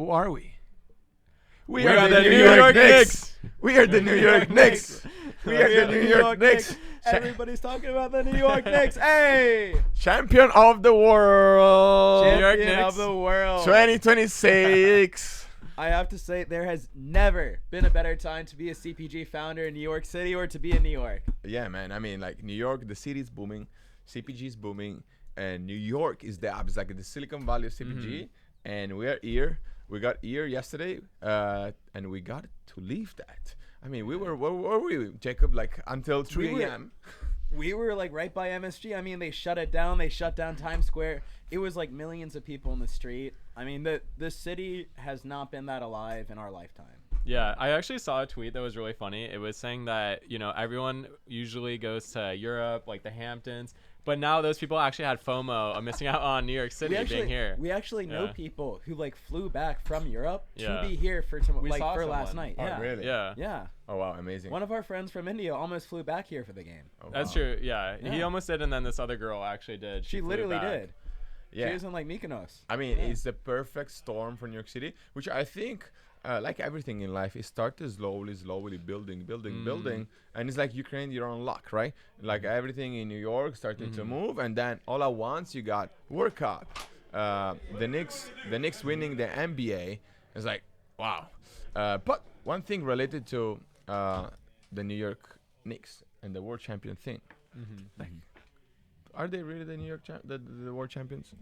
Who are we? We are the New York Knicks. We are the New York Knicks. We are the New York Knicks. Everybody's talking about the New York Knicks. Hey! Champion of the world. Champion of the world. 2026. I have to say, there has never been a better time to be a CPG founder in New York City or to be in New York. Yeah, man. I mean, like, New York, the city is booming. CPG is booming. And New York is the hub. It's like the Silicon Valley of CPG. Mm-hmm. And we are here. We got here yesterday. And we got to leave that. I mean, where were we, Jacob? Like, until 3 a.m.? We were, like, right by MSG. I mean, they shut it down. They shut down Times Square. It was, like, millions of people in the street. I mean, the city has not been that alive in our lifetime. Yeah, I actually saw a tweet that was really funny. It was saying that, you know, everyone usually goes to Europe, like the Hamptons. But now those people actually had FOMO of missing out on New York City being here. We actually know people who, like, flew back from Europe to Yeah. be here for last night. Oh, Yeah. really? Yeah. Yeah. Oh, wow. Amazing. One of our friends from India almost flew back here for the game. Oh, That's wow. true. Yeah. Yeah. He almost did, and then this other girl actually did. She flew literally back. did. Yeah. She was in, like, Mykonos. I mean, it's the perfect storm for New York City, which I think, like everything in life, it started slowly building. And it's like you create your own luck, right? Like everything in New York started to move, and then all at once you got World Cup. The Knicks winning the NBA. It's like, wow. But one thing related to the New York Knicks and the world champion thing, like, are they really the New York the world champions?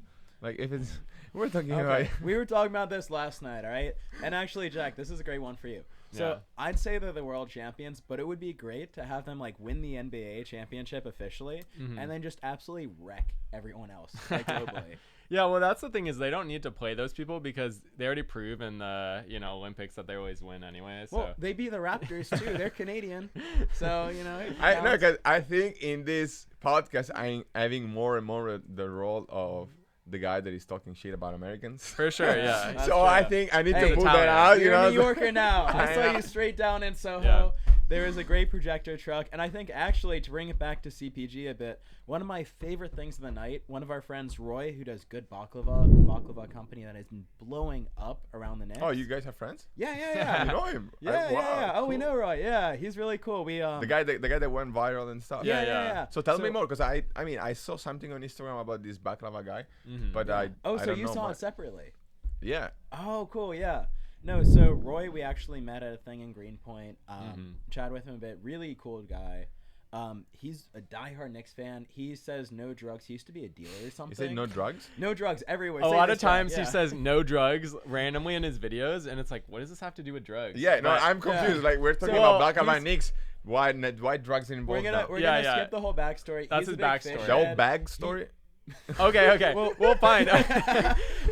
Like, if it's we're talking about. We were talking about this last night, all right? And actually, Jack, this is a great one for you. So Yeah. I'd say they're the world champions, but it would be great to have them, like, win the NBA championship officially, and then just absolutely wreck everyone else, like, globally. Yeah, well, that's the thing is they don't need to play those people because they already prove in the Olympics that they always win anyway. So Well, they beat the Raptors too. They're Canadian, so Because I think in this podcast I'm having more and more the role of the guy that is talking shit about Americans. for sure, yeah. That's So true. I think I need Hey, to pull that Italian. out. You're You know, a New Yorker now. I saw know. you straight down in Soho. Yeah. There is a great projector truck. And I think, actually, to bring it back to CPG a bit, one of my favorite things of the night, one of our friends, Roy, who does Good Baklava, a baklava company that has been blowing up around the Knicks. Oh, you guys have friends? Yeah. You know him? Yeah. Oh, cool. we know Roy. Yeah, he's really cool. We The guy that went viral and stuff. Yeah. So tell me more, because I mean I saw something on Instagram about this baklava guy, but I Oh, so don't you know saw much. it separately? Yeah. Oh, cool. Yeah. No, so Roy, we actually met at a thing in Greenpoint. Chatted with him a bit. Really cool guy. He's a diehard Knicks fan. He says no drugs. He used to be a dealer or something. You say no drugs? No drugs everywhere. A Say lot this, of Jack. times Yeah. he says no drugs randomly in his videos, and it's like, what does this have to do with drugs? Yeah. No, But- I'm confused. Like, we're talking So, about baklava he's- and Knicks. Why drugs We're involved gonna now? Yeah. skip the whole backstory. That's He's his a big backstory. fish The head. old bag story? Okay. Well, fine.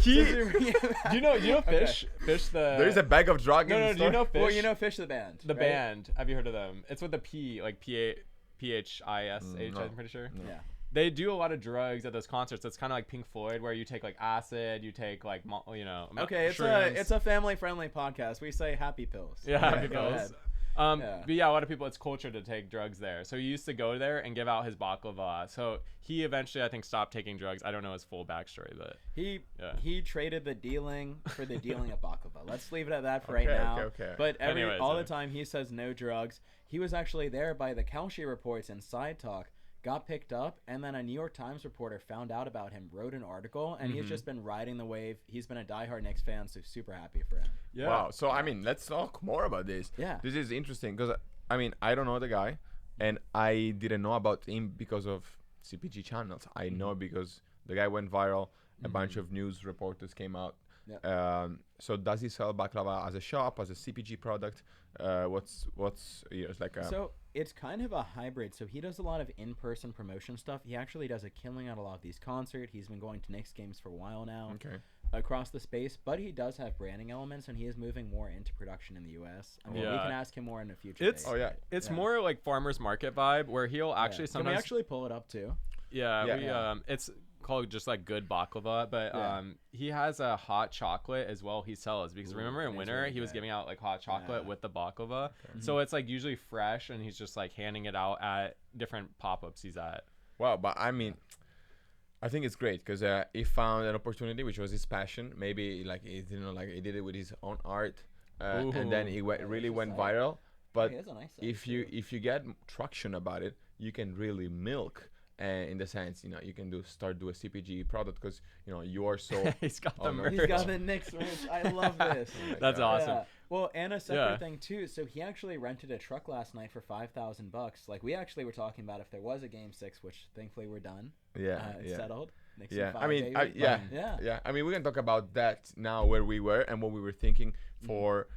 He, Do you know Fish? Fish the. There is a bag of drugs in No, the do store? you know Fish? well, you know Fish the band. the right? band. Have you heard of them? It's with a P, like PHISH. No. I'm pretty sure. Yeah. They do a lot of drugs at those concerts. It's kind of like Pink Floyd, where you take like acid, you take like Okay, shrooms. it's a family-friendly podcast. We say happy pills. Yeah, happy go pills. ahead. But yeah, a lot of people, it's culture to take drugs there. So he used to go there and give out his baklava. So he eventually, I think, stopped taking drugs. I don't know his full backstory, but He traded the dealing for the dealing of baklava. Let's leave it at that for right now. Okay. But Anyways, all the time he says no drugs. He was actually there by the Kalshi reports and Side Talk. Got picked up, and then a New York Times reporter found out about him, wrote an article, and he's just been riding the wave. He's been a diehard Knicks fan, so super happy for him. yeah. Wow. So, I mean, let's talk more about this. Yeah. This is interesting because, I mean, I don't know the guy, and I didn't know about him because of CPG channels. I know because the guy went viral. A bunch of news reporters came out. Yeah. So does he sell baklava as a shop, as a CPG product? What's it's like a... So it's kind of a hybrid. So he does a lot of in-person promotion stuff. He actually does a killing at a lot of these concerts. He's been going to Knicks games for a while now. Okay. Across the space, but he does have branding elements, and he is moving more into production in the U.S. I mean, we Yeah. can ask him more in the future. It's- days. Oh, yeah. It's Yeah. more like farmer's market vibe, where he'll actually Can sometimes. we actually pull it up too? Yeah. It's called just like Good Baklava, but he has a hot chocolate as well he sells, because remember in it's winter really he was good. giving out like hot chocolate Yeah. with the baklava. So it's like usually fresh, and he's just like handing it out at different pop-ups he's at. Wow, but I mean, I think it's great because he found an opportunity, which was his passion. Maybe like he, like he did it with his own art, and then it really went viral. But He has a nice site, if you get traction about it, you can really milk. In the sense, you can start do a CPG product because you are so. He's got the on merch. He's got the Knicks merch. I love this. That's awesome. Yeah. Well, and a separate Yeah. thing too. So he actually rented a truck last night for $5,000. Like we actually were talking about if there was a Game 6, which thankfully we're done. It's settled. Knicks in Yeah, five, I mean, baby. yeah. I mean, we can talk about that now, where we were and what we were thinking for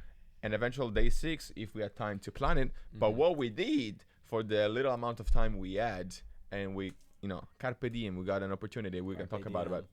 an eventual day 6 if we had time to plan it. But what we did for the little amount of time we had, and we, carpe diem, we got an opportunity. We can talk about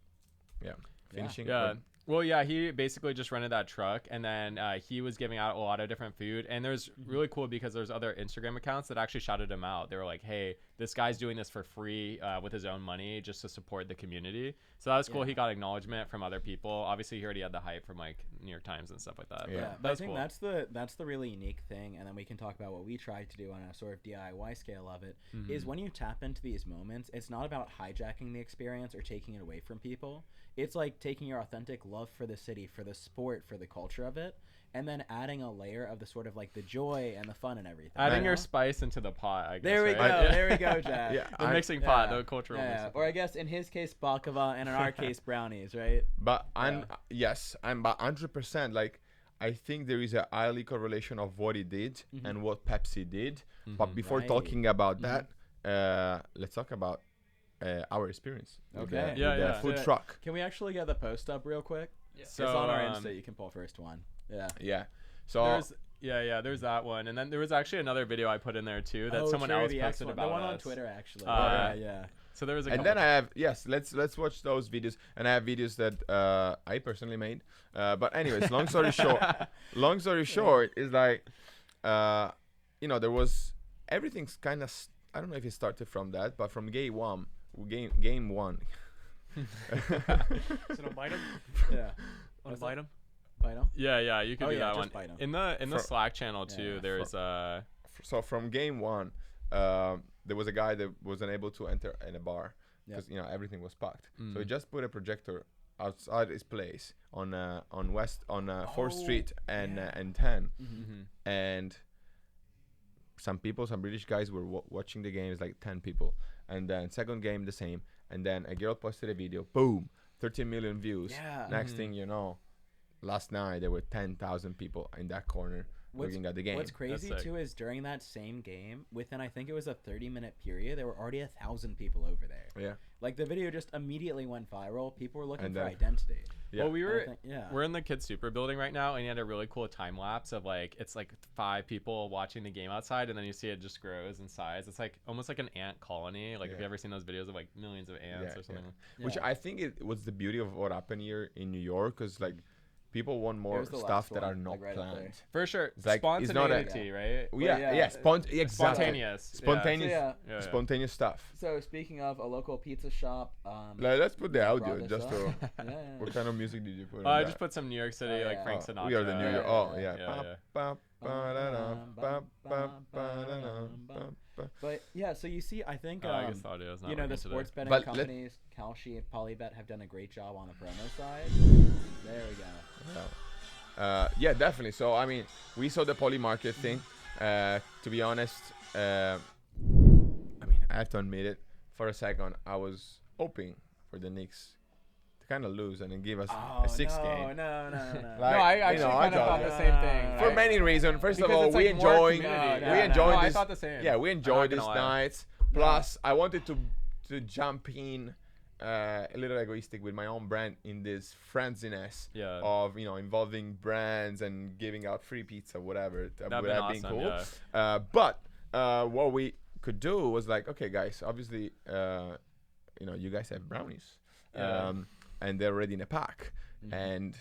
finishing. Yeah. Well, yeah, he basically just rented that truck, and then he was giving out a lot of different food. And there's really cool because there's other Instagram accounts that actually shouted him out. They were like, hey, this guy's doing this for free with his own money just to support the community. So that was cool. Yeah. He got acknowledgement from other people. Obviously, he already had the hype from like New York Times and stuff like that. Yeah. But I that's think cool. that's the really unique thing, and then we can talk about what we tried to do on a sort of DIY scale of it. Is when you tap into these moments, it's not about hijacking the experience or taking it away from people. It's like taking your authentic love for the city, for the sport, for the culture of it, and then adding a layer of the sort of like the joy and the fun and everything. Adding your spice into the pot, I guess. There we right? go. There we go, Jack. The mixing pot, the cultural mixing Or I guess in his case, baklava, and in our case, brownies, right? But I'm 100%. Like, I think there is a highly correlation of what he did and what Pepsi did. But before Right. talking about that, let's talk about our experience. With Okay. the food truck. Can we actually get the post up real quick? So, it's on our Insta. You can pull first one. Yeah. Yeah. So there's that one, and then there was actually another video I put in there too that someone true, else the posted about the one on us. Twitter actually. Yeah. So there was a and couple. then I have let's watch those videos, and I have videos that I personally made. But anyways, long story short is like, there was everything's kind of. I don't know if it started from that, but from game one. So don't bite him. Yeah. Want to bite him? Bite 'em? Yeah, you can do that just one. bite 'em. In the Slack channel too, there's So from game one, there was a guy that wasn't able to enter in a bar because everything was packed. So he just put a projector outside his place on 4th Street and 10, and some British guys were watching the game. It's like 10 people, and then second game the same, and then a girl posted a video. Boom, 13 million views. Yeah. Next thing you know, last night there were 10,000 people in that corner looking at the game. What's crazy That's sick. too is during that same game, within I think it was a 30-minute period, there were already 1,000 people over there. Yeah. Like the video just immediately went viral. People were looking And for then- identity. Yeah. Well, Yeah. we're in the Kids Super building right now, and he had a really cool time lapse of like it's like 5 people watching the game outside, and then you see it just grows in size. It's like almost like an ant colony. Like, have you ever seen those videos of like millions of ants or something? Which I think it was the beauty of what happened here in New York, because like people want more Here's the stuff last that one, are not like, right up there. planned. For sure, It's like, it's not a- spontaneity, right? Exactly. Spontaneous. Spontaneous. Yeah. Yeah. Spontaneous stuff. So speaking of a local pizza shop, Let's put the brought audio this just up. to. Yeah. What kind of music did you put? I on just that? put some New York City, Oh, like yeah. Frank Sinatra. We are the New York. Oh yeah. Yeah. But yeah, so you see, I think I guess the audio is not the working sports today. betting But companies, Kalshi and Polybet, have done a great job on the promo side. There we go. Yeah, definitely. So I mean, we saw the poly market thing. To be honest, I mean, I have to admit it. For a second, I was hoping for the Knicks to kind of lose and then give us a 6 game. No. Like, No, I actually kind of thought the same thing. For many reasons. First of Because all, it's, we like, more enjoying community. we Yeah, enjoyed no, I this. thought the same. Yeah, we I'm enjoyed not these gonna lie. nights. Plus, I wanted to jump in a little egoistic with my own brand in this frenziness Yeah. of involving brands and giving out free pizza, whatever. That'd would been have been awesome, cool. yeah. But what we could do was like, okay, guys, obviously, you guys have brownies, Yeah. and they're already in a pack, and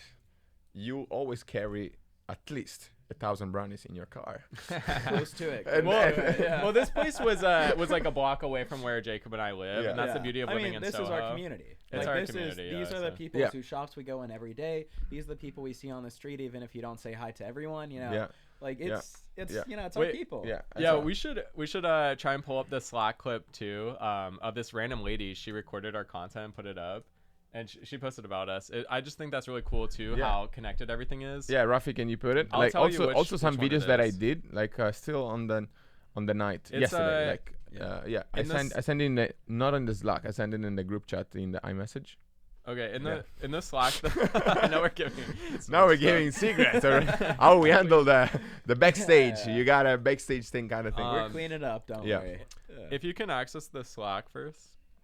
you always carry at least 1,000 brownies in your car. Close to it. And- Well, this place was like a block away from where Jacob and I live, Yeah. and that's the beauty of living in this Soho. is our community. It's Like, our this community, these yeah, are the so- people Yeah. whose shops we go in every day. These are the people we see on the street, even if you don't say hi to everyone. Yeah. Like it's Yeah. you know, it's Wait, our people. Yeah. Yeah, we should try and pull up the Slack clip too of this random lady. She recorded our content and put it up, and she posted about us. I just think that's really cool too, Yeah. how connected everything is. Yeah, Rafi, can you put it? I'll Like tell you also which some one it videos that I is. did, like still on the night It's, yesterday. Like yeah. I sent in the, not on the Slack. I sent it in the group chat in the iMessage. Okay, in the Slack, I know we're giving. Now we're giving secrets. Or how we handle the backstage. Yeah. You got a backstage thing kind of thing. We're cleaning it up. Don't yeah. worry. If you can access the Slack first.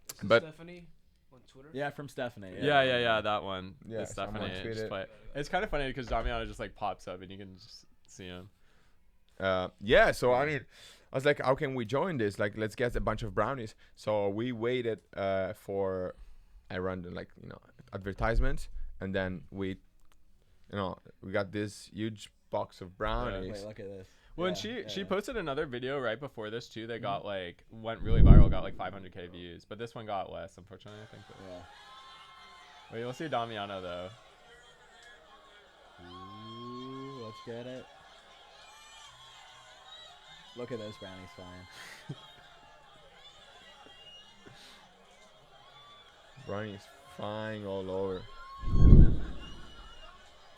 This is But- Stephanie on Twitter. Yeah, from Stephanie. Yeah, that one. Yeah, It's someone definitely. tweeted. But it's kind of funny because Damiano just like pops up and you can just see him. Yeah, so I mean, I was like, how can we join this? Like, let's get a bunch of brownies. So we waited for a random, like, advertisement, and then we got this huge box of brownies. Wait, look at this. Well, and Yeah, she yeah. posted another video right before this too. They got like went really viral, got like 500K views, but this one got less, unfortunately. I think. Yeah. Wait, we'll see Damiano though. Ooh, let's get it. Look at those brownies flying. Brownies flying all over.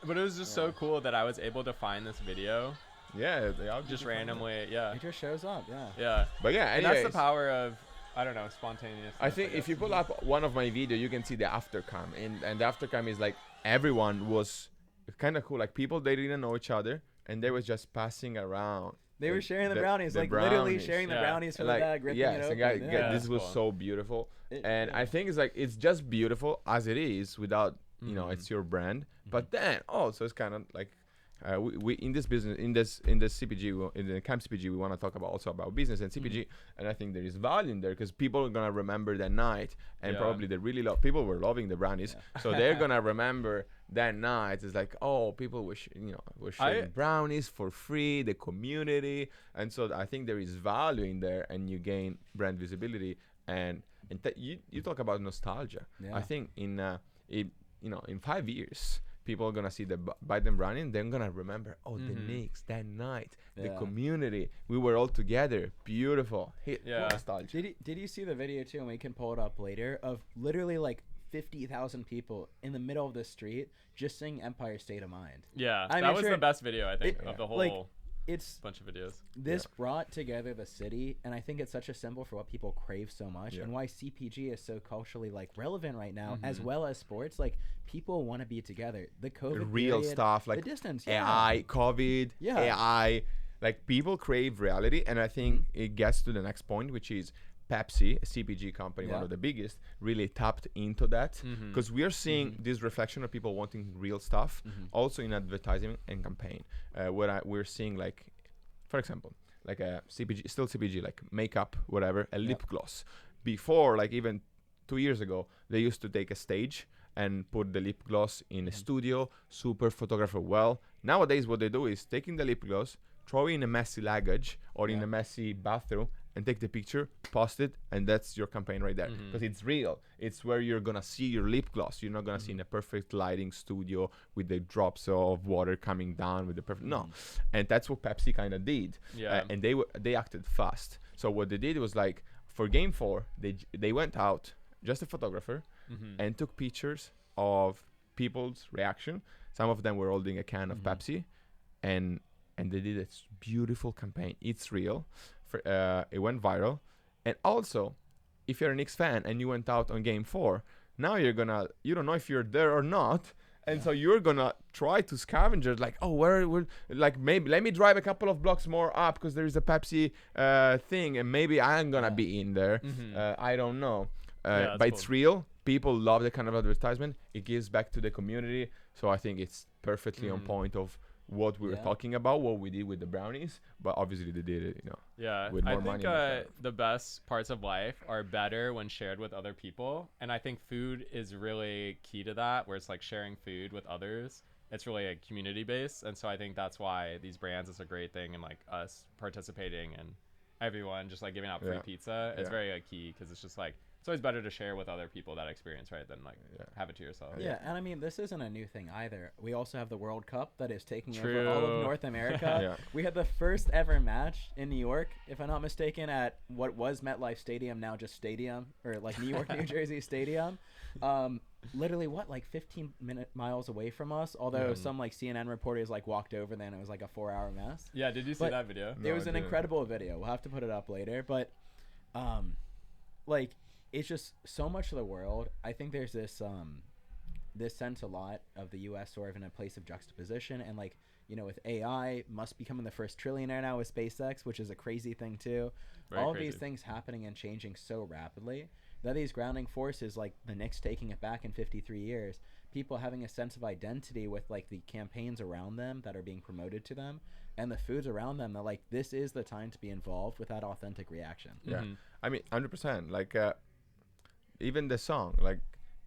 But it was just so cool that I was able to find this video Yeah, they all just randomly. Yeah, It just shows up. Yeah. yeah. But yeah, And anyways, that's the power of, I don't know, spontaneous. I think if you pull up one of my video, you can see the aftercam, and the aftercam is like everyone was kind of cool. Like people, they didn't know each other, and they was just passing around. They were sharing the the- brownies, the like literally brownies. sharing the Yeah. brownies from Like, the bag, ripping yes, it and open. guy- Yeah, this that's was cool. so beautiful, It- and yeah. I think it's just beautiful as it is without Mhm. it's your brand. But then also it's kind of like we in this business in this CPG in the camp CPG we want to talk also about business and CPG, and I think there is value in there because people are gonna remember that night, and Yeah. probably they really love people were loving the brownies, so they're gonna remember that night. It's like, oh, people were were sharing brownies for free, the community, and so I think there is value in there, and you gain brand visibility, and you talk about nostalgia. Yeah. I think in 5 years people are gonna see the Biden brownie, and they're gonna remember, the Knicks that night, the Yeah. community, we were all together, beautiful. Yeah. Nostalgia. Did you see the video too? And we can pull it up later of literally like 50,000 people in the middle of the street just singing Empire State of Mind. Yeah, I that mean, was sure, the best video I think it- of the whole like, It's bunch of videos. this brought together the city, and I think it's such a symbol for what people crave so much, Yeah. and why CPG is so culturally like relevant right now, as Mhm. well as sports. Like people want to be together. The COVID Real period, stuff like the distance, yeah. AI, COVID, Yeah. AI. Like people crave reality, and I think it gets to the next point, which is Pepsi, a CPG company, one Yeah. of the biggest, really tapped into that Mhm. because we are seeing this reflection of people wanting real stuff, also in advertising and campaign. We're seeing, like, for example, like a CPG, still CPG, like makeup, whatever, a lip gloss. Before, like even 2 years ago, they used to take a stage and put the lip gloss in a studio, super photographer well. Nowadays, what they do is taking the lip gloss, throw in a messy luggage or in a messy bathroom, and take the picture, post it, and that's your campaign right there. Because it's real. It's where you're gonna see your lip gloss. You're not gonna see in a perfect lighting studio with the drops of water coming down with the perfect. No, and that's what Pepsi kind of did. Yeah. And they acted fast. So what they did was, like, for Game 4, they went out, just a photographer, and took pictures of people's reaction. Some of them were holding a can of Pepsi, and they did a beautiful campaign. It's real. It went viral. And also, if you're a Knicks fan and you went out on Game 4, now you don't know if you're there or not, and so you're gonna try to scavenge it, like, like, maybe let me drive a couple of blocks more up because there is a Pepsi thing, and maybe I'm gonna be in there. I don't know. Yeah, But that's it's cool. real. People love that kind of advertisement. It gives back to the community. So I think it's perfectly on point of what we were talking about, what we did with the brownies. But obviously they did it, Yeah, with I more think money and the best parts of life are better when shared with other people, and I think food is really key to that. Where it's like sharing food with others, it's really a community base, and so I think that's why these brands is a great thing, and like us participating and everyone just like giving out free Yeah. pizza, it's Yeah. very key because it's just like it's always better to share with other people that experience, right, than like have it to yourself. Yeah, and I mean, this isn't a new thing either. We also have the World Cup that is taking True. over all of North America. Yeah. We had the first ever match in New York, if I'm not mistaken, at what was MetLife Stadium, now just Stadium, or like New York, New Jersey Stadium. Literally, like 15 miles away from us, although some like CNN reporters like walked over there and it was like a 4-hour mess. Yeah, did you see But that video? It was an incredible video. We'll have to put it up later, but like it's just so much of the world. I think there's this sense a lot of the US sort of in a place of juxtaposition, and like, you know, with AI must becoming the first trillionaire now with SpaceX, which is a crazy thing too. Very All of crazy. these things happening and changing so rapidly that these grounding forces, like the Knicks taking it back in 53 years, people having a sense of identity with like the campaigns around them that are being promoted to them, and the foods around them, that like this is the time to be involved with that authentic reaction. Yeah, I mean, 100%. Like, even the song, like,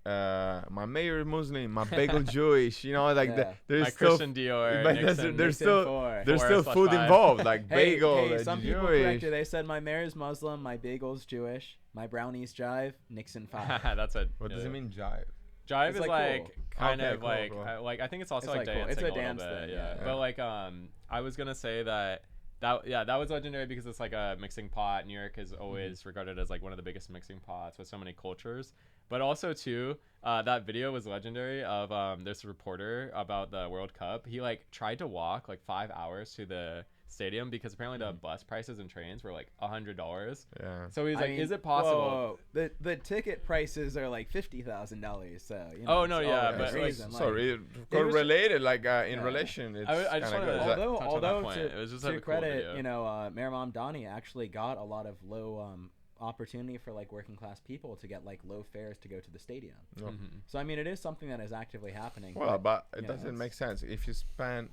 my mayor is Muslim, my bagel Jewish. You know, like there's My still Christian Dior. but Nixon, there's Nixon still 4. there's still 4/5. food involved, like bagel. Hey, some people Jewish. corrected. They said my mayor's Muslim, my bagel's Jewish, my brownies jive, Nixon 5. That's a. What does it mean, jive? Jive It's is like like cool. kind Okay, of cool, like cool. like I think it's also It's like like cool. dancing It's a a dance little bit, thing, yeah. yeah. But like I was gonna say that was legendary because it's like a mixing pot. New York is always regarded as like one of the biggest mixing pots with so many cultures. But also too, that video was legendary of this reporter about the World Cup. He like tried to walk like 5 hours to the stadium because apparently the bus prices and trains were like $100. Yeah. So he's I like, mean, is it possible? whoa. The ticket prices are like $50,000, so you know. Oh, no, it's yeah, all but, that like, reason, Sorry, it was- correlated, like in relation. It's I just kinda wanted good. to- Is that- touch on that although point. It was just to a cool credit, video. you know, Mayor Mom Donnie actually got a lot of low opportunity for like working class people to get like low fares to go to the stadium. No. So I mean, it is something that is actively happening. Well, but it you know, doesn't it's- make sense if you spend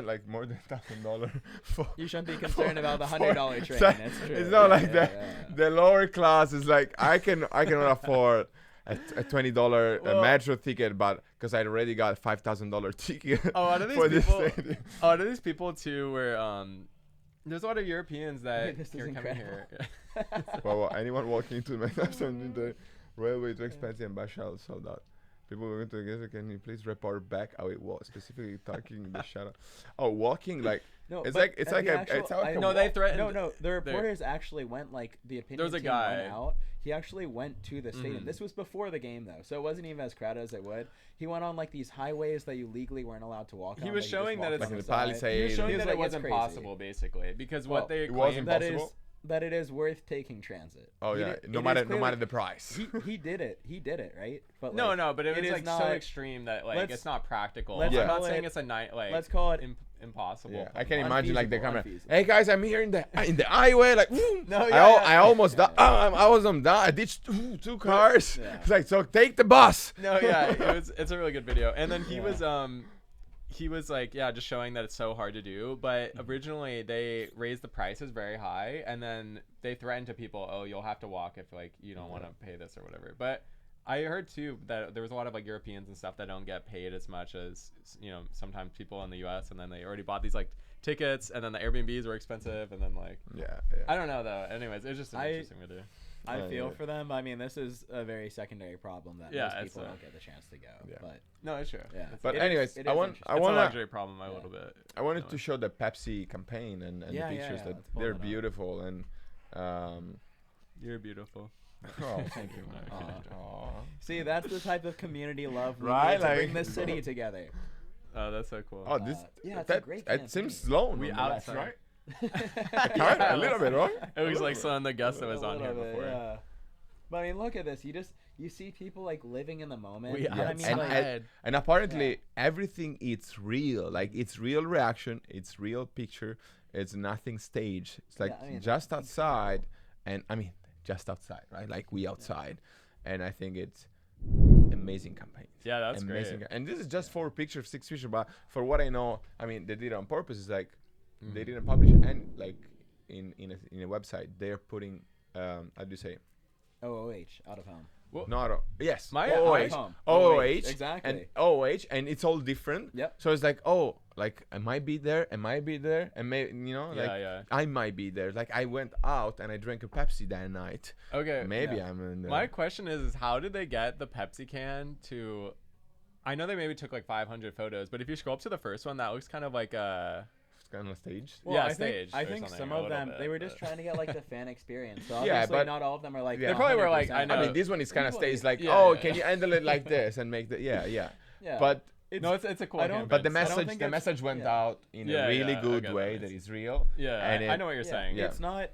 like more than $1,000 for. You shouldn't be concerned about the $100 train. So, That's true. it's not like Yeah, that. yeah. The lower class is like I cannot afford a $20 metro ticket, but because I already got a $5,000 ticket. Oh, out of for these this people, stadium. out of these people too, were there's a lot of Europeans that This is are coming incredible. here. Well, anyone walking into Manhattan in the railway too expensive and Bashal sold out. People were going to get. Can you please report back how it was? Specifically talking the shadow. Oh, walking like No, it's but like it's at like the a actual- it's like a No, they walk. threatened. No, the reporters actually went like the opinion There was a team guy. went out. He actually went to the stadium. Mhm. This was before the game though, so it wasn't even as crowded as it would. He went on like these highways that you legally weren't allowed to walk on. He was that you just showing that walked it's on like the the side. Palisade. He was showing He was that it like, it's was crazy. impossible, basically, because Well, what they it was claimed. impossible. That it is worth taking transit. Oh He yeah, did- no it is matter clearly- the price. He did it. He did it, right? But No, like, no, but it was is like so not- extreme that like let's- it's not practical. let's I'm not call saying it- it's a night like. let's call it impossible. Yeah, I can imagine like the camera. Unfeasible. Hey guys, I'm here in the highway. Like, woo. No, I, yeah, al- yeah. I almost Yeah, died. I was done. I ditched two cars. Yeah. It's like, so take the bus. No, yeah, it's a really good video. And then Yeah. he was like, yeah, just showing that it's so hard to do. But originally they raised the prices very high, and then they threatened to people, oh, you'll have to walk if like you don't want to pay this or whatever. But I heard too that there was a lot of like Europeans and stuff that don't get paid as much as, you know, sometimes people in the U.S. and then they already bought these like tickets, and then the Airbnbs were expensive, and then like Yeah. I don't know though. Anyways, it's just an interesting video. I Yeah, feel yeah. for them. I mean, this is a very secondary problem that Yeah, most it's people a- don't get the chance to go. Yeah. But No, it's true. yeah. But It is- anyways, it I is want interesting. I It's want a to luxury problem a little bit. I wanted to Anyways. show the Pepsi campaign and the Yeah, pictures yeah, that let's pull they're it up. beautiful and You're beautiful. oh, Thank you. No, Aw. kidding. aw. See, that's the type of community love we Right, need to like- bring this city together. Oh, that's so cool. Oh, this yeah, it's a that great it seems campaign. slow. We nonetheless, outside. right? Kind of, a little bit, right? It was like some of the guests that was A on here little bit, before. yeah. But I mean, look at this. You see people like living in the moment. We and I mean, and, like, and, and apparently everything it's real. Like it's real reaction. It's real picture. It's nothing staged. It's like Yeah, I mean, just that's outside, and I mean just outside, right? Like we outside, and I think it's amazing campaign. Yeah, that's amazing. great. And this is just 4 pictures, 6 pictures. But for what I know, I mean, they did it on purpose. It's like Mm-hmm. they didn't publish it. And like in a website, they're putting how do you say? OOH, out of home. Well, Not My OOH, home. OOH, exactly. and OOH, and it's all different. Yep. So it's like, oh, like I might be there, and I might be there. Like I went out and I drank a Pepsi that night. Okay. Maybe I'm in there. My question is how did they get the Pepsi can to? I know they maybe took like 500 photos, but if you scroll up to the first one, that looks kind of like a. Kind of staged. Well, yeah, I staged. I think some of them they were just trying to get like the fan experience. So Yeah, obviously but not all of them are like. They probably were like, 100%. I know. I mean, this one is kind of People- staged. Like, Yeah, can you handle it like this and make the Yeah. But No, it's a cool. I don't- campaign. but the I don't message think the it's- message went yeah. out in Yeah, a really yeah, I good get way that. that is real. Yeah, and I know what you're saying. Yeah.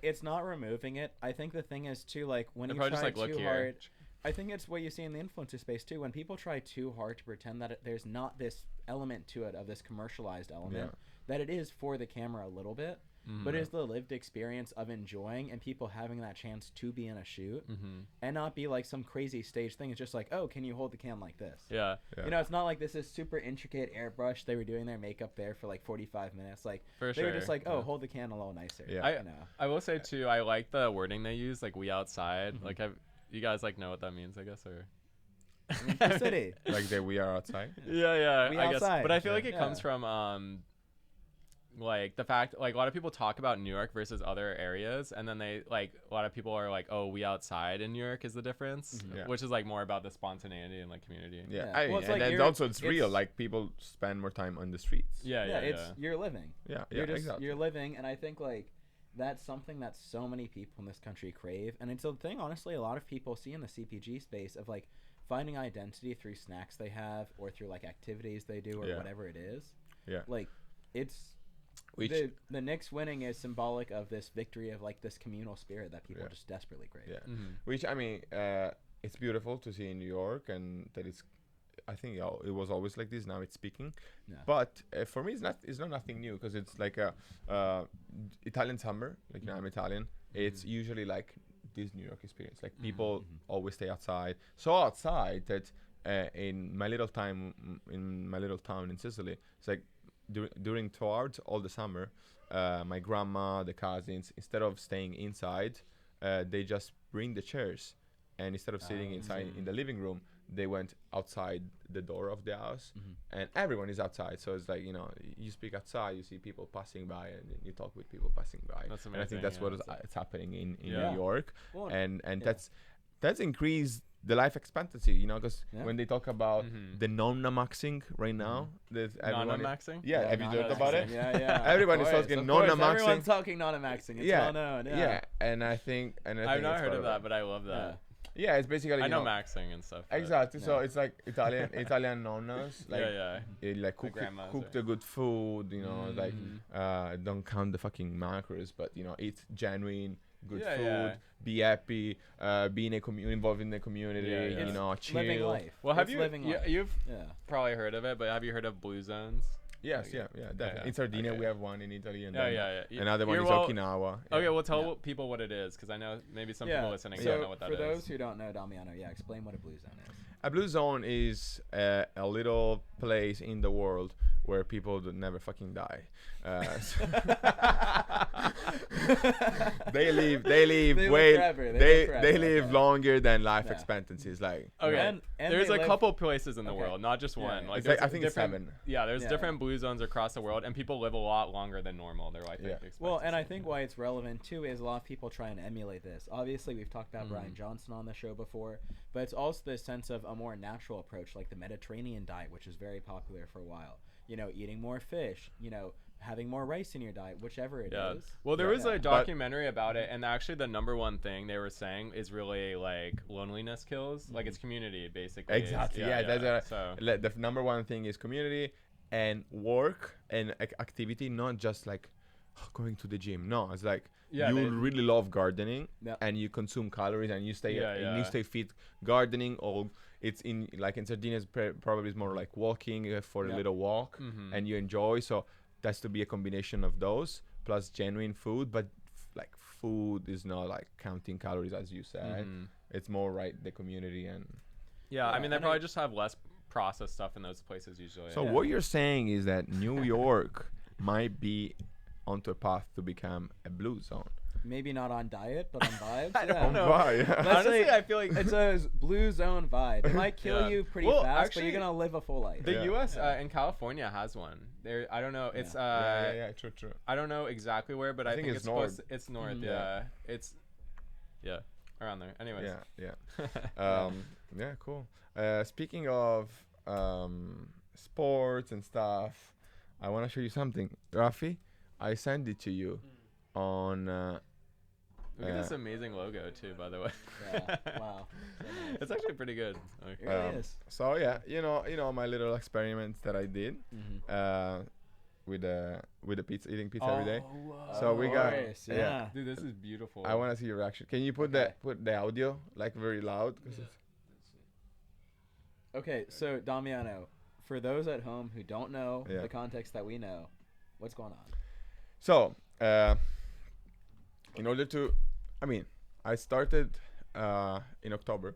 It's not removing it. I think the thing is too like when They're you probably try just like, look too here. hard. I think it's what you see in the influencer space too. When people try too hard to pretend that there's not this element to it of this commercialized element, that it is for the camera a little bit, but it's the lived experience of enjoying and people having that chance to be in a shoot and not be like some crazy stage thing. It's just like, oh, can you hold the cam like this? Yeah. You know, it's not like this is super intricate airbrush. They were doing their makeup there for like 45 minutes. Like For they were sure, just like, oh, yeah. hold the can a little nicer. Yeah. You know. I will say too, I like the wording they use, like "we outside." Like, you guys like know what that means, I guess, or. The city. Like that we are outside. Yeah, We I guess. outside. But I feel like it Yeah. comes from like the fact, like a lot of people talk about New York versus other areas, and then they like a lot of people are like, oh, we outside in New York is the difference, Yeah. which is like more about the spontaneity and like community. Yeah, Yeah. I, Well, it's and like then you're- also it's real. it's- Like people spend more time on the streets. Yeah, It's you're living. Yeah, You're just exactly. you're living, and I think like that's something that so many people in this country crave, and it's a thing honestly a lot of people see in the CPG space of like finding identity through snacks they have or through like activities they do or Yeah. whatever it is. Yeah. Like it's Which the Knicks winning is symbolic of this victory of like this communal spirit that people Yeah. just desperately crave. yeah, Mm-hmm. which I mean, it's beautiful to see in New York, and that it's. I think it was always like this. Now it's speaking, Yeah. but for me, it's not nothing new because it's like a Italian summer. Like I'm Italian. It's usually like this New York experience. Like people always stay outside, so outside that in my little town in Sicily, it's like during towards all the summer, my grandma, the cousins, instead of staying inside, they just bring the chairs, and instead of sitting inside in the living room, they went outside the door of the house, and everyone is outside. So it's like, you know, you speak outside, you see people passing by, and you talk with people passing by. That's and I think amazing, that's yeah, what is, that's it's happening in Yeah. New York, Well, and yeah. that's increased the life expectancy, you know, because Yeah. when they talk about the nonna maxing right now, there's everyone. Non-maxing? Yeah, have you heard about it? Yeah. Everyone is Of course, talking of nonna course, maxing. Everyone's talking nonna maxing. It's Yeah, well known. yeah, and I think I've it's not heard part of that, but I love Yeah. that. yeah, it's basically I know know, maxing and stuff. but- exactly. So Yeah. it's like Italian nonnas, like yeah. like cook grandmas cook or- the good food, you know, like don't count the fucking macros, but you know, eat genuine good Yeah, food, yeah. be happy, be in a involved in the community, Yeah, yeah. you know, Living chill. life. Well, have It's you? living life. You've Yeah. probably heard of it, but have you heard of blue zones? Yes, Okay. yeah, definitely. yeah. In Sardinia, Okay. we have one in Italy, and Yeah, then yeah. another one You're is well- Okinawa. Yeah. Okay, well, tell Yeah. people what it is, because I know maybe some Yeah. people listening So don't know what that for is. those who don't know, Damiano, explain what a blue zone is. A blue zone is a little place in the world where people never fucking die. They live They live way forever, they they live forever, live okay. longer than life Yeah. expectancy. It's like Okay, And there's they a live- couple places in the Okay. world, not just Yeah, one. yeah. Like, It's like- there's I think it's different- 7. Yeah, there's Yeah, different blue zones across the world, and people live a lot longer than normal. Their life Yeah. expectancy. Well, and I think why it's relevant too is a lot of people try and emulate this. Obviously, we've talked about Brian Johnson on the show before, but it's also this sense of a more natural approach, like the Mediterranean diet, which is very popular for a while. You know, eating more fish. You know, having more rice in your diet, whichever it is. Yeah. Well, there Yeah. was a But- documentary about it, and actually the number one thing they were saying is really like loneliness kills. Like it's community, basically. exactly. Yeah, that's so. the number one thing is community and work and activity, not just like going to the gym. No, it's like Yeah, you they- really love gardening Yeah. and you consume calories and you stay Yeah, and yeah. you stay fit gardening, or it's in like in Sardinia probably is more like walking for a Yeah. little walk and you enjoy. So that's to be a combination of those plus genuine food, but like food is not like counting calories as you said. It's more right the community and Yeah, I Yeah, mean, they and probably just have less processed stuff in those places usually. so Yeah. what you're saying is that New York might be onto a path to become a blue zone. maybe not on diet, but on vibes. I don't yeah. know. Wow, yeah. Let's Honestly, say I feel like it's a blue zone vibe. It might kill Yeah. you pretty Well, fast, but actually, you're gonna live a full life. the Yeah. U.S. Yeah. And California has one. There, I don't know. It's Yeah, true. I don't know exactly where, but I think it's north. close. It's north. Mhm. Yeah, it's around there. Anyways. Yeah. Yeah, cool. Speaking of sports and stuff, I want to show you something. Rafi, I sent it to you on. Look at this amazing logo too, by the way. Yeah. Wow. So nice. It's actually pretty good. Like, It really is. So yeah, you know my little experiments that I did Mm-hmm. with the pizza, eating pizza every day. wow. So we got- Course, yeah. Dude, this is beautiful. I want to see your reaction. Can you put Okay. the audio like very loud? 'Cause it's- Okay, so Damiano, for those at home who don't know Yeah. the context that we know, what's going on? So, in order to, I started in October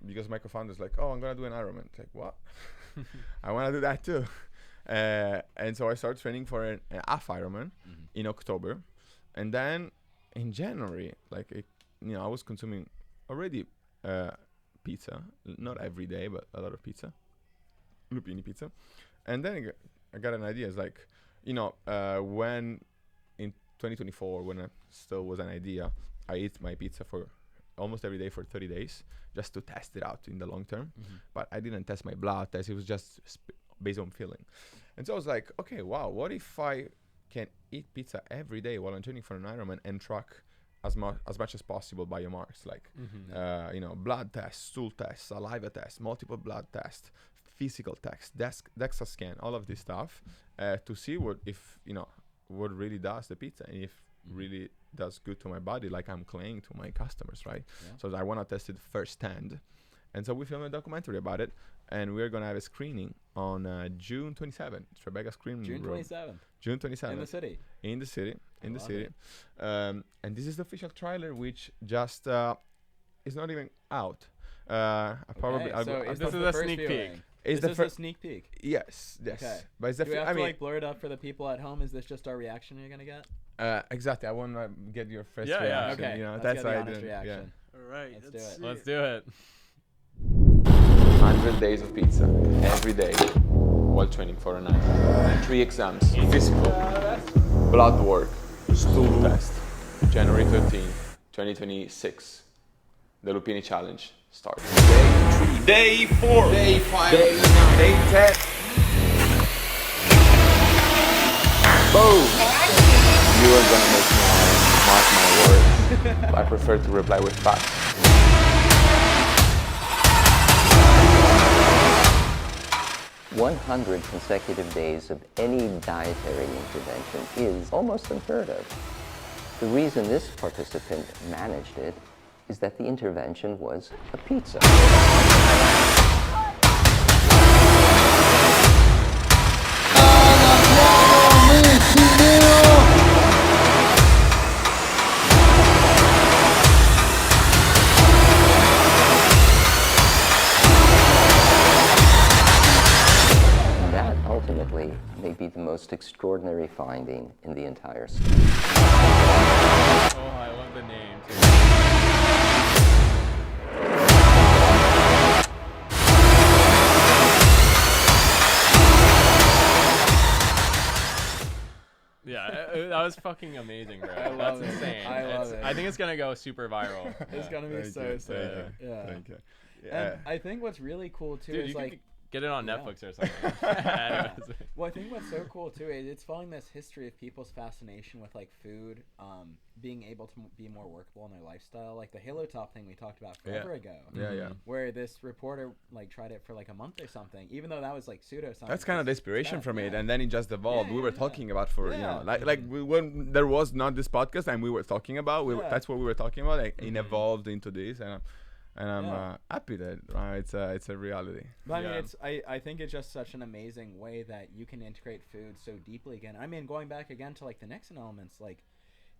because my co-founder's like, oh, I'm gonna do an Ironman. It's like, what? I want to do that too. And so I started training for an half Ironman in October, and then in January, I was consuming already pizza, not every day, but a lot of pizza, lupini pizza, and then I got an idea. It's like, when in 2024, when I still was an idea, I ate my pizza for almost every day for 30 days just to test it out in the long term. But I didn't test my blood test. It was just based on feeling. And so I was like, okay, wow, what if I can eat pizza every day while I'm training for an Ironman and track as much as possible biomarkers, like blood tests, stool tests, saliva tests, multiple blood tests, physical tests, DEXA scan, all of this stuff, to see what really does the pizza, and if really does good to my body, like I'm claiming to my customers, right? Yeah. So I want to test it firsthand. And so we filmed a documentary about it, and we're gonna have a screening on June 27th. It's Rebecca's screening June room. 27th. June 27th. In the city. In the city. In I the love city. And this is the official trailer, which just is not even out. Probably. I'll so go, is this this is the a first sneak viewing? peek. is Is the this fir- a sneak peek? Yes. Okay. But it's the Do we have I to mean, like blur it up for the people at home? Is this just our reaction you're gonna get? exactly. I want to get your first Yeah, yeah. reaction. Okay. Let's Let's get why the I honest didn't. reaction. All right, Let's do it. see Let's do it. 100 days of pizza every day while training for an Ironman. 3 exams: physical, blood work, stool test. January 13, 2026. The Lupini Challenge starts. Day 4. Day 5. Day 9. Day 10. Boom! You are gonna make me mark my words. I prefer to reply with facts. "100 consecutive days of any dietary intervention is almost unheard of. The reason this participant managed it is that the intervention was a pizza. That ultimately may be the most extraordinary finding in the entire study. Oh, I love the name too. Yeah, that was fucking amazing, bro. I love That's it. insane. I love it. I think it's gonna go super viral. It's gonna be Thank so you, sick. thank you, Yeah. Thank you. And I think what's really cool too Dude, is you like could get it on Yeah. Netflix or something. Anyways. Well, I think what's so cool too is it's following this history of people's fascination with like food, being able to be more workable in their lifestyle. Like the Halo Top thing we talked about forever ago, yeah. where this reporter like tried it for like a month or something, even though that was like pseudoscience. That's kind of the inspiration Yeah, from it, yeah. and then it just evolved. Yeah, we were yeah, talking about for Yeah. when there was not this podcast, and we were talking about Yeah. that's what we were talking about. Like, it evolved into this, and I'm Yeah. happy that it's a reality. But I mean, Yeah. I think it's just such an amazing way that you can integrate food so deeply again. I mean, going back again to like the Knicks elements, like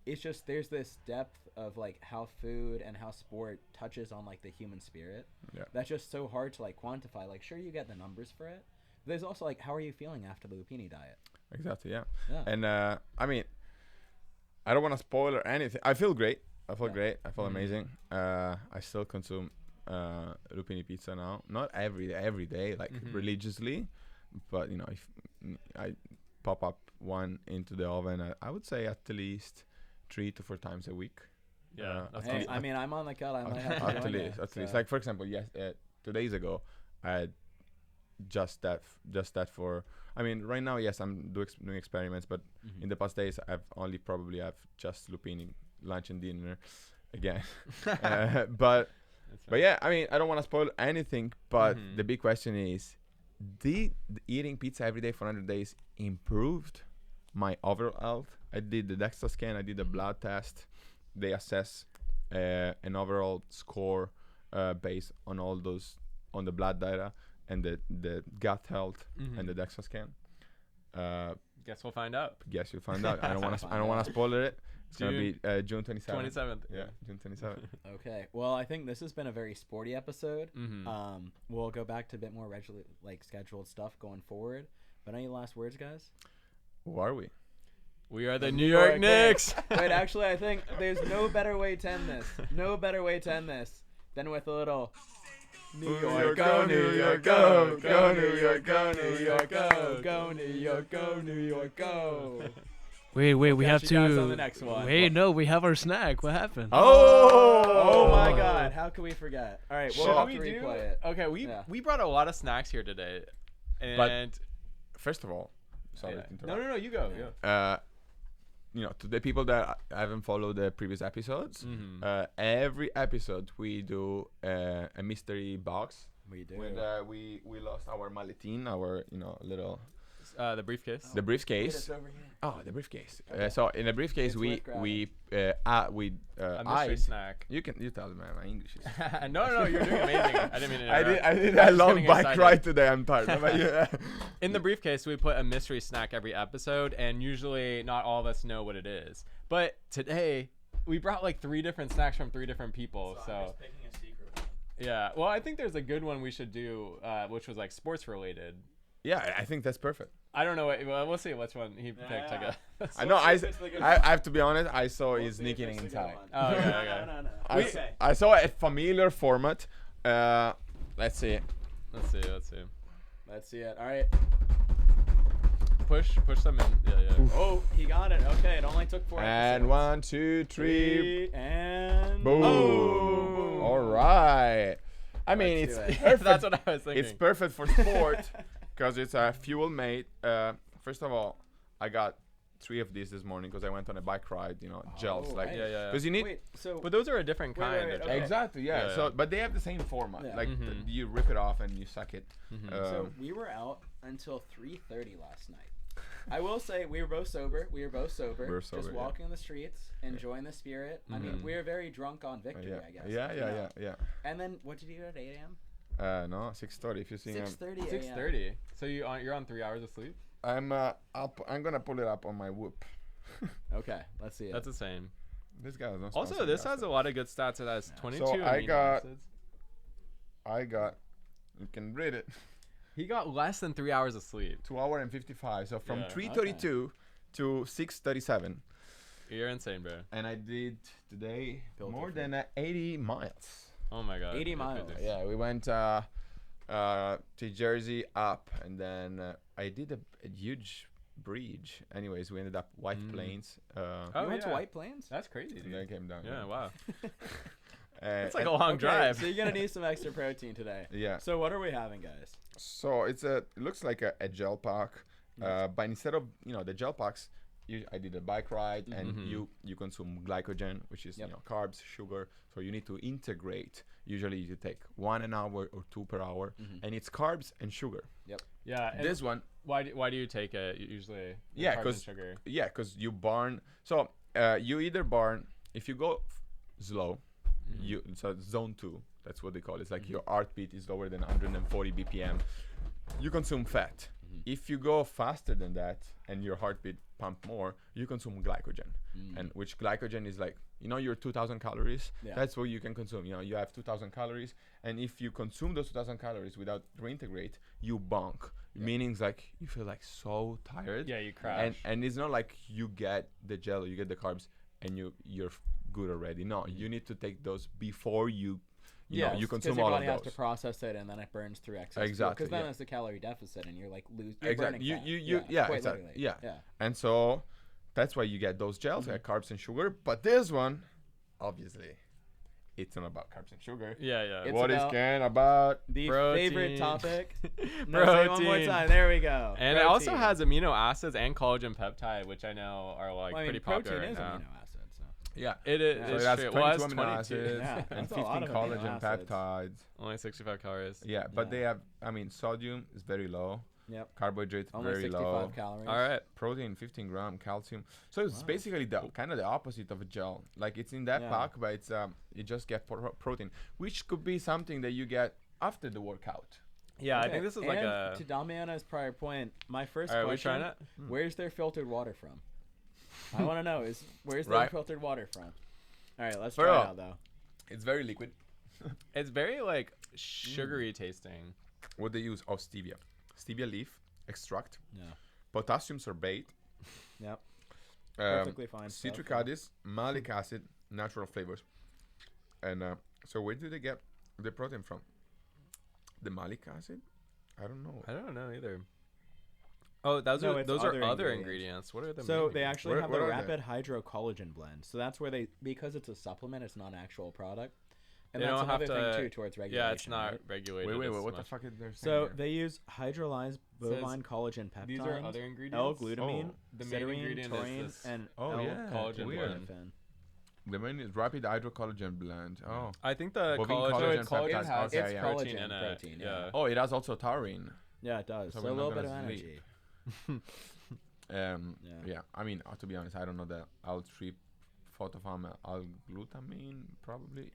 it's just there's this depth of like how food and how sport touches on like the human spirit. Yeah. That's just so hard to like quantify. Like, sure, you get the numbers for it. But there's also like, how are you feeling after the lupini diet? Exactly. Yeah. Yeah. And I mean, I don't want to spoil or anything. I feel great. I feel Yeah. great. I feel amazing. I still consume lupini pizza now. Not every day, like religiously, but you know, if I pop up one into the oven, I would say at least 3 to 4 times a week. Yeah, that's Hey, awesome. I mean, I'm on the cut. I might have to At join least, you, at least. so- Like for example, 2 days ago, I had just that for. I mean, right now, yes, I'm doing experiments, but in the past days, I've just lupini lunch and dinner again. But yeah, I mean, I don't want to spoil anything, but the big question is, did eating pizza every day for 100 days improved my overall health? I did the DEXA scan, I did the blood test. They assess an overall score based on all those, on the blood data and the gut health and the DEXA scan. Guess we'll find out. Guess you'll find out. I don't want to spoil it. It's gonna be June 27th. 27th. Yeah, June 27th. Okay. Well, I think this has been a very sporty episode. Mm-hmm. We'll go back to a bit more regularly, like scheduled stuff going forward. But any last words, guys? Who are we? We are the New York Knicks. Wait, actually, I think there's no better way to end this. No better way to end this than with a little New York, go, New York, go, go, New York, go, New York, go, go, New York, go, New York, go. Wait, we have catch you guys on the to. next one. Wait, no, we have our snack. What happened? Oh my God! How could we forget? All right, we'll Should have we to do? replay it. Okay, we brought a lot of snacks here today, and First of all, sorry yeah. to interrupt. No, you go. Yeah. You know, to the people that haven't followed the previous episodes, every episode we do a mystery box. We do. With, we lost our maletin, our little The briefcase. the briefcase. It's over here. Oh, the briefcase. So in the briefcase It's we worth grabbing. A mystery snack. You tell them my English is. No, you're doing amazing. I didn't mean to interrupt. I did I a was long getting bike excited. ride today. I'm tired. But yeah. In the briefcase, we put a mystery snack every episode, and usually not all of us know what it is. But today, we brought like 3 different snacks from 3 different people. So picking a secret. yeah, well, I think there's a good one we should do, which was like sports related. Yeah, I think that's perfect. I don't know. Well, we'll see which one he picked. I guess. I know. I it's the good have to be honest. I saw he's sneaking inside. Oh, okay. No. I saw a familiar format. Let's see. Let's see. Let's see it. All right. Push them in. Yeah. Oh, he got it. Okay, it only took 4 And episodes. 1, 2, 3. And Boom. Oh. All right. I mean, Let's it's do it. perfect. That's what I was thinking. It's perfect for sport because it's a fuel mate. First of all, I got 3 of these this morning because I went on a bike ride. Gels Oh, like I- Yeah. because you need. Wait, so But those are a different Wait, kind. wait, of okay. gel. Exactly. Yeah. Yeah, So, yeah. but they have the same format. Yeah. Like Mhm. you rip it off and you suck it. so we were out until 3:30 last night. I will say we were both sober. We were sober, Just yeah. walking the streets, enjoying the spirit. I mean, we were very drunk on victory, yeah. I guess. Yeah. And then what did you do at 8 a.m.? No, 6:30. If you see him, 6:30 a.m. 6:30. So you're on 3 hours of sleep. I'm gonna pull it up on my Whoop. Okay, let's see it. That's the same. This guy is not. Also, sponsoring this us. has a lot of good stats. It has 22 So I amino got- acids. You can read it. He got less than 3 hours of sleep. 2 hour and 55. So from Yeah. 3:32 to 6:37, You're insane, bro. and I did today Built more different. than 80 miles. Oh my god. 80 Good miles. goodness. Yeah, we went to Jersey up, and then I did a huge bridge. Anyways, we ended up White Plains. Oh, you went to yeah. White Plains? That's crazy, And dude. then came down. Yeah, wow. It's It's like a long drive. So you're gonna need some extra protein today. Yeah. So what are we having, guys? So it looks like a gel pack, but instead of the gel packs, I did a bike ride, and you consume glycogen, which is carbs, sugar. So you need to integrate. Usually you take 1 an hour or 2 per hour, and it's carbs and sugar. Yeah. And This one, why do you take it usually? the Yeah, carbs and 'cause- sugar. because you burn. So you either burn if you go slow, so zone 2. That's what they call it. It's like your heartbeat is lower than 140 BPM. You consume fat. If you go faster than that and your heartbeat pump more, you consume glycogen. And which glycogen is like, your 2,000 calories. Yeah. That's what you can consume. You have 2,000 calories. And if you consume those 2,000 calories without reintegrate, you bonk. Meaning like you feel like so tired. Yeah, you crash. And it's not like you get the gel or you get the carbs and you're good already. No, you need to take those before you Yeah, you consume your all body of has those. to process it, and then it burns through excess. Exactly, Because then yeah. it's the calorie deficit, and you're like you're Exactly. burning You fat. yeah, quite exactly. literally. Yeah. And so that's why you get those gels, like carbs and sugar. But this one, obviously, it's not about carbs and sugar. Yeah. It's What is about Ken about? The Protein. favorite topic. No, say it one more Protein. time. There we go. And it also Protein. has amino acids and collagen peptide, which I know are like Well, I mean, pretty popular protein right is now. amino acids. So. Yeah. It is. Yeah. So It's it has true. 22 Well, it's amino 22. acids Yeah, and that's a 15 lot of amino collagen acids. peptides. Only 65 calories. Yeah, but Yeah. they have, I mean, sodium is very low. Yep. Carbohydrates Only very 65 low. calories. All right. Protein 15 gram, calcium. So it's basically the kind of the opposite of a gel. Like it's in that Yeah. pack, but it's you just get protein, which could be something that you get after the workout. Yeah, I Okay, think this is like and a. to Damiano's prior point, my first All right, we question: trying it? Where's their filtered water from? I want to know where's their Right. filtered water from? All right, let's Fair try it enough. out though. It's very liquid. It's very like sugary tasting. What they use? Oh, stevia leaf extract, Yeah. potassium sorbate, Yep. um, Perfectly fine. citric stuff, acid, malic acid, natural flavors. And so where do they get the protein from? The malic acid? I don't know. I don't know either. Oh, those No, are it's those are other other ingredients. ingredients. What are the So main they ingredients? actually What- have what the are rapid hydro collagen blend. So that's where because it's a supplement, it's not an actual product. And They that's don't have another thing to- too towards regulation. Yeah, it's not right? regulated. Wait, as what the much. fuck is there? So they use hydrolyzed bovine collagen peptides. These are other ingredients. L-glutamine, Oh. The main cytarine, ingredient is taurine, this. and Oh, yeah, collagen weird. blend. The main is rapid hydrocollagen blend. Oh. I think the Bovine collagen, collagen peptides. has Okay, yeah. protein Collagen in it. protein, yeah. Oh, it has also taurine. Yeah, it does. So So, we're a not little bit of gonna energy. sleep. Yeah. Yeah. I mean, to be honest, I don't know the L3 L-glutamine probably.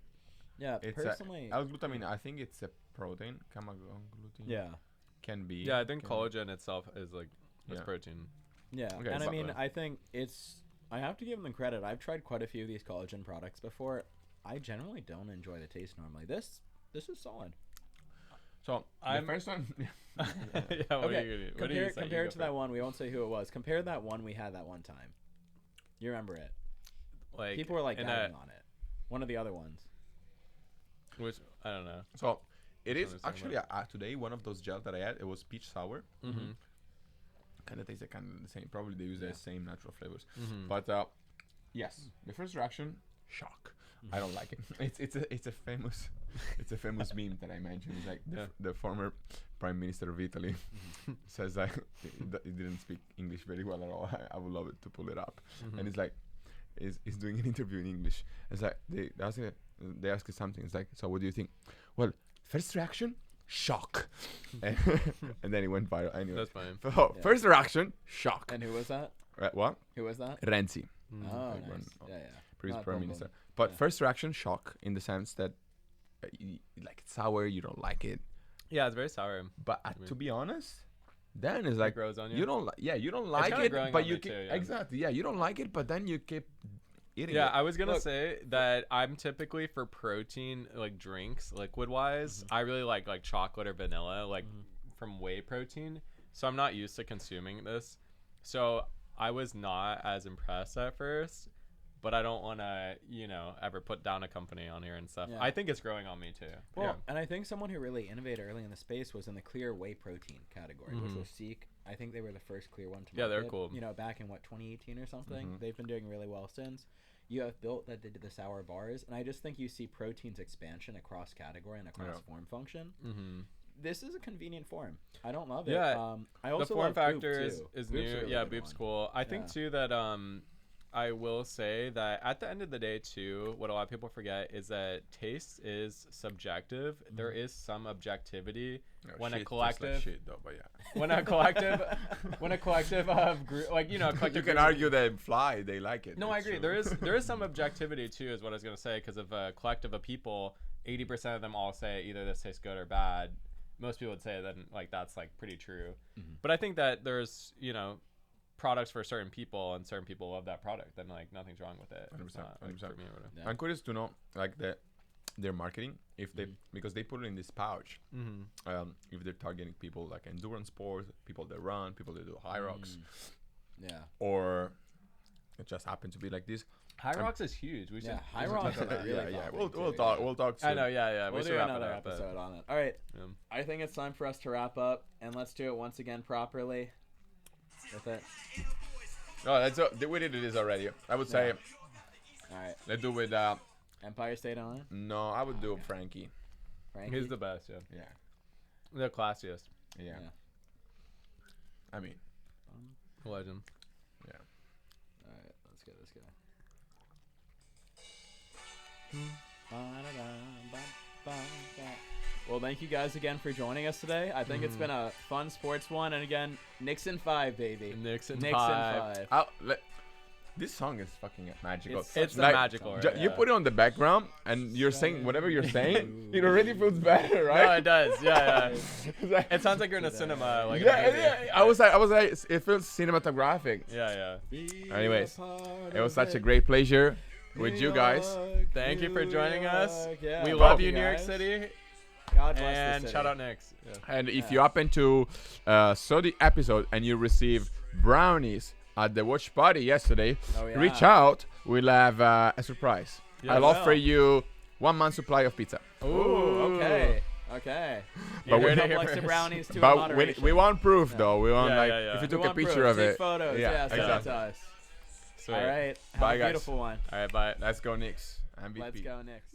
Yeah, It's personally. L-glutamine. I think it's a protein. Gamma-glutamine. Yeah. Can be. Yeah, I think can- collagen itself is like it's Yeah. protein. Yeah. Okay, and I but, mean, I think I have to give them credit. I've tried quite a few of these collagen products before. I generally don't enjoy the taste normally. This is solid. So I'm- the first one. Yeah, what are you gonna, what do you say? You Compared go to that first. one, we won't say who it was. Compare that one we had that one time. You remember it? Like People were like in gagging on it. One of the other ones. which I don't know. So it Which is one is talking actually today one of those gels that I had. It was peach sour. Mm-hmm. Kind of tastes kind of the same. Probably they use the same natural flavors. Mm-hmm. But yes, the first reaction, shock. I don't like it. It's a famous meme that I mentioned. It's like the former prime minister of Italy says that he didn't speak English very well at all. I would love it to pull it up. And it's like he's doing an interview in English. It's like they ask you something. It's like, so what do you think? Well, first reaction, shock. and then it went viral anyway. That's fine. So, first reaction, shock. And who was that? What? Who was that? Renzi, Oh, like nice. one- Yeah, yeah. previous Not prime Bobo. minister. But Yeah. first reaction, shock, in the sense that like it's sour, you don't like it. Yeah, it's very sour. But to be honest, then it's like grows on you? you don't like. Yeah, you don't like kinda it, growing but on you me keep too, yeah. exactly. Yeah, you don't like it, but then you keep eating Yeah, it. I was gonna Look- say that I'm typically for protein like drinks, liquid wise. I really like chocolate or vanilla, like from whey protein. So I'm not used to consuming this. So I was not as impressed at first, but I don't want to, ever put down a company on here and stuff. Yeah. I think it's growing on me too. Well, Yeah. and I think someone who really innovated early in the space was in the clear whey protein category, which was Seek. I think they were the first clear one to Yeah, they're market, cool. back in 2018 or something. They've been doing really well since. You have Built that did the sour bars, and I just think you see protein's expansion across category and across form function. Mm-hmm. This is a convenient form. I don't love it. Yeah, I The also form love factor Boop, is too. is Boop's a new. really Yeah, good Boop's one. cool. I think Yeah. too that I will say that at the end of the day too, what a lot of people forget is that taste is subjective. There is some objectivity when a collective shit though, but yeah. when a collective of group a collective You can group- argue that fly, they like it. No, I It's agree. true. There is some objectivity too, is what I was gonna say, because of a collective of people, 80% of them all say either this tastes good or bad. Most people would say that that's pretty true. But I think that there's products for certain people, and certain people love that product, then nothing's wrong with it. It's 100%, not, 100%. for me or whatever. Yeah. I'm curious to know their marketing, if they because they put it in this pouch. If they're targeting people like endurance sports, people that run, people that do high rocks, Yeah. or it just happened to be like this. High Rocks is huge. We should. Yeah, High we should Rocks touch on is that. really yeah. popping We'll too, talk. yeah. We'll talk soon. I know. Yeah. We'll We should do wrap it another up. episode on it. All right. Yeah. I think it's time for us to wrap up, and let's do it once again properly. With it. Oh, we did this already. I would say All right. let's do with. Empire State on it. No, I would do Frankie. Frankie. He's the best. Yeah. Yeah. The classiest. Yeah. I mean, Legend. yeah. All right. Let's get this guy. Well, thank you guys again for joining us today. I think it's been a fun sports one, and again, Knicks in 5, baby. Knicks in Knicks 5. in 5. This song is fucking magical. It's Like, magical. Right? You put it on the background, and you're saying whatever you're saying, it already feels better, right? No, it does. Yeah. It's like- It sounds like you're in a cinema. Like in a movie. yeah. I was like, it feels cinematographic. Yeah. Anyways, it was such a great pleasure with you guys. Thank you for joining us. Yeah. We Both. love you, New York City. God bless the And city. shout out Knicks. Yeah. And if you happen to saw the episode and you receive brownies at the watch party yesterday, Oh, yeah. reach out. We'll have a surprise. Yeah, I'll we offer will. you 1 month supply of pizza. Ooh, okay. Okay. But we- Complex the brownies to in But moderation. we want proof though. We want Yeah. if you We took a want picture proof. of Take it. photos. Yeah, send it exactly. to us. Sweet. All right. Have Bye, a guys. beautiful one. All right, bye. Let's go Knicks. MVP. Let's go, Knicks.